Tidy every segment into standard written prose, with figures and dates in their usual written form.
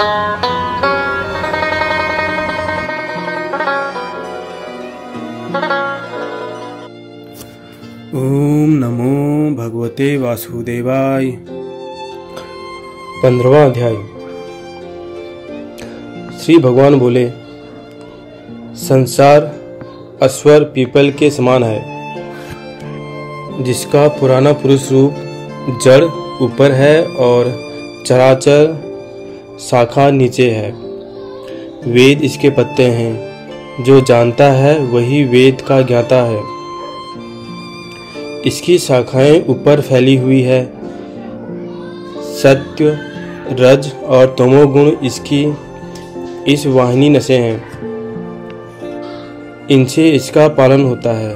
ओम नमो भगवते वासुदेवाय। 15वां अध्याय। श्री भगवान बोले, संसार अश्वर पीपल के समान है, जिसका पुराना पुरुष रूप जड़ ऊपर है और चराचर शाखा नीचे है। वेद इसके पत्ते हैं, जो जानता है वही वेद का ज्ञाता है। इसकी शाखाएं ऊपर फैली हुई है। सत्य, रज और तमोगुण इसकी इस वाहिनी नसें हैं, इनसे इसका पालन होता है।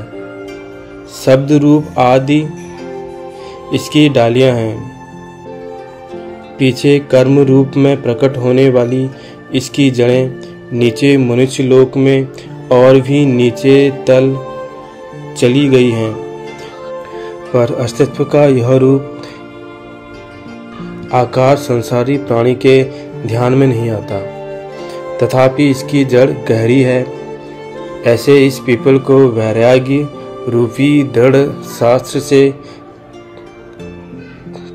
शब्द रूप आदि इसकी डालियां हैं। पीछे कर्म रूप में प्रकट होने वाली इसकी जड़ें नीचे मनुष्य लोक में और भी नीचे तल चली गई हैं, पर अस्तित्व का यह रूप आकार संसारी प्राणी के ध्यान में नहीं आता। तथापि इसकी जड़ गहरी है। ऐसे इस पीपल को वैराग्य रूपी दृढ़ शास्त्र से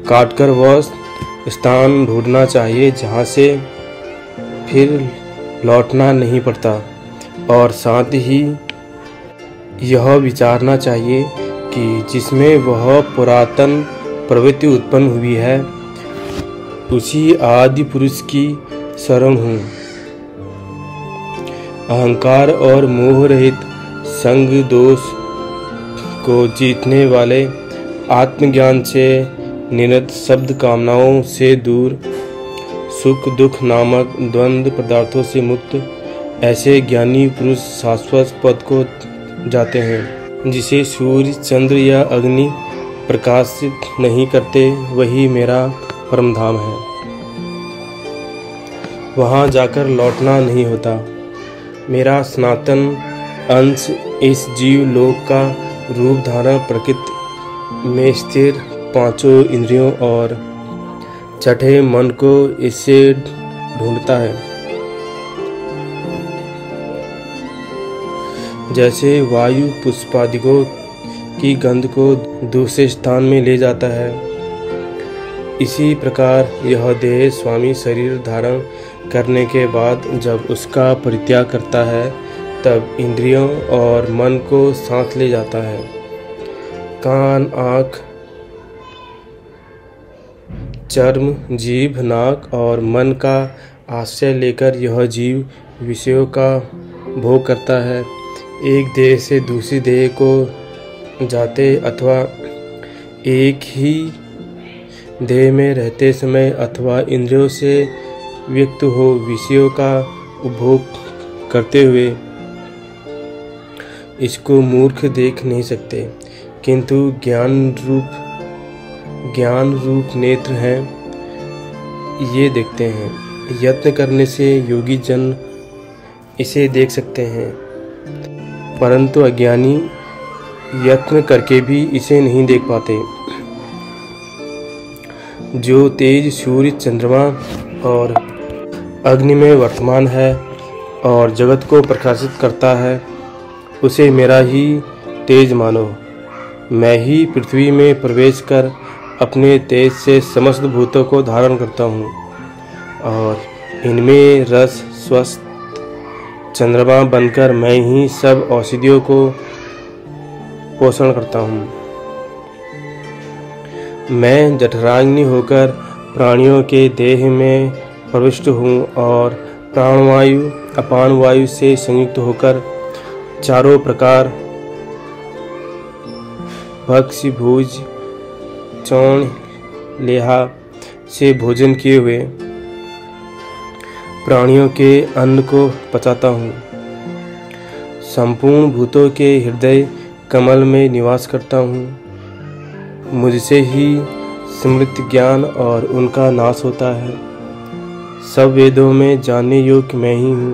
काटकर वह स्थान ढूंढना चाहिए जहाँ से फिर लौटना नहीं पड़ता, और साथ ही यह विचारना चाहिए कि जिसमें वह पुरातन प्रवृत्ति उत्पन्न हुई है, उसी आदि पुरुष की शरण हूँ। अहंकार और मोह रहित संग दोष को जीतने वाले, आत्मज्ञान से निरत शब्द कामनाओं से दूर, सुख दुख नामक द्वंद्व पदार्थों से मुक्त, ऐसे ज्ञानी पुरुष शाश्वत पद को जाते हैं। जिसे सूर्य चंद्र या अग्नि प्रकाशित नहीं करते, वही मेरा परम धाम है। वहाँ जाकर लौटना नहीं होता। मेरा सनातन अंश इस जीव लोक का रूप धारण प्रकृति में स्थिर पांचों इंद्रियों और छठे मन को इससे ढूंढता है। जैसे वायु पुष्पादिकों की गंध को दूसरे स्थान में ले जाता है, इसी प्रकार यह देह स्वामी शरीर धारण करने के बाद जब उसका परित्याग करता है, तब इंद्रियों और मन को साथ ले जाता है। कान, आँख, चर्म, जीभ, नाक और मन का आश्रय लेकर यह जीव विषयों का भोग करता है। एक देह से दूसरी देह को जाते अथवा एक ही देह में रहते समय अथवा इंद्रियों से व्यक्त हो विषयों का उपभोग करते हुए, इसको मूर्ख देख नहीं सकते, किंतु ज्ञान रूप नेत्र हैं, ये देखते हैं। यत्न करने से योगी जन इसे देख सकते हैं, परंतु अज्ञानी यत्न करके भी इसे नहीं देख पाते। जो तेज सूर्य, चंद्रमा और अग्नि में वर्तमान है और जगत को प्रकाशित करता है, उसे मेरा ही तेज मानो। मैं ही पृथ्वी में प्रवेश कर अपने तेज से समस्त भूतों को धारण करता हूँ, और इनमें रस स्वस्थ चंद्रमा बनकर मैं ही सब औषधियों को पोषण करता हूँ। मैं जठराग्नि होकर प्राणियों के देह में प्रविष्ट हूँ और प्राणवायु अपान वायु से संयुक्त होकर चारों प्रकार भक्ष्य भुज चौण लेहा से भोजन किए हुए प्राणियों के अन्न को पचाता हूँ। संपूर्ण भूतों के हृदय कमल में निवास करता हूँ। मुझसे ही स्मृति ज्ञान और उनका नाश होता है। सब वेदों में जानने योग्य मैं ही हूँ।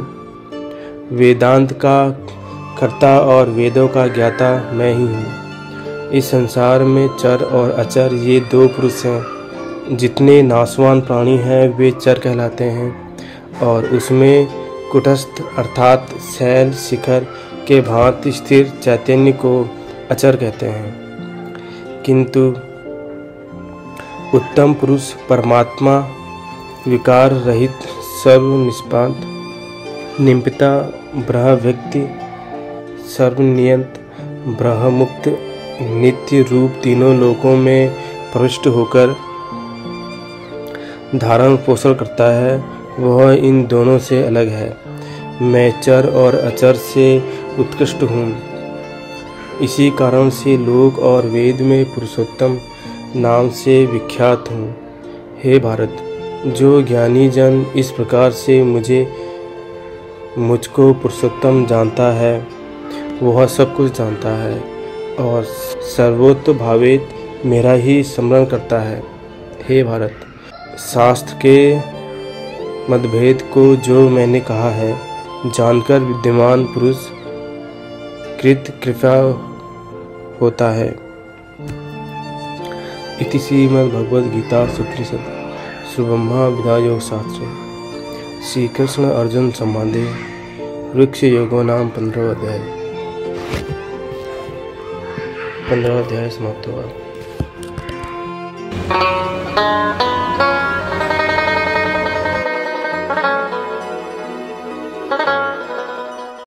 वेदांत का कर्ता और वेदों का ज्ञाता मैं ही हूँ। इस संसार में चर और अचर ये दो पुरुष हैं। जितने नाशवान प्राणी हैं वे चर कहलाते हैं और उसमें कुटस्थ अर्थात शैल शिखर के भांति स्थिर चैतन्य को अचर कहते हैं। किंतु उत्तम पुरुष परमात्मा विकार रहित सर्वनिष्पाद निम्पिता ब्रह्म व्यक्ति सर्वनियंत ब्रह्ममुक्त नित्य रूप तीनों लोकों में प्रविष्ट होकर धारण पोषण करता है, वह इन दोनों से अलग है। मैं चर और अचर से उत्कृष्ट हूँ। इसी कारण से लोक और वेद में पुरुषोत्तम नाम से विख्यात हूँ। हे भारत, जो ज्ञानी जन इस प्रकार से मुझको पुरुषोत्तम जानता है, वह सब कुछ जानता है और सर्वोत्त भावेत मेरा ही स्मरण करता है। हे भारत, शास्त्र के मतभेद को जो मैंने कहा है, जानकर विद्यमान पुरुष कृत कृपा होता है। इति श्रीमद्भगवद गीता सुपनिषद सुब्रह्मा विद्या योग शास्त्रे श्री कृष्ण अर्जुन संवादे वृक्ष योगो नाम 15 अध्याय समाप्त हुआ।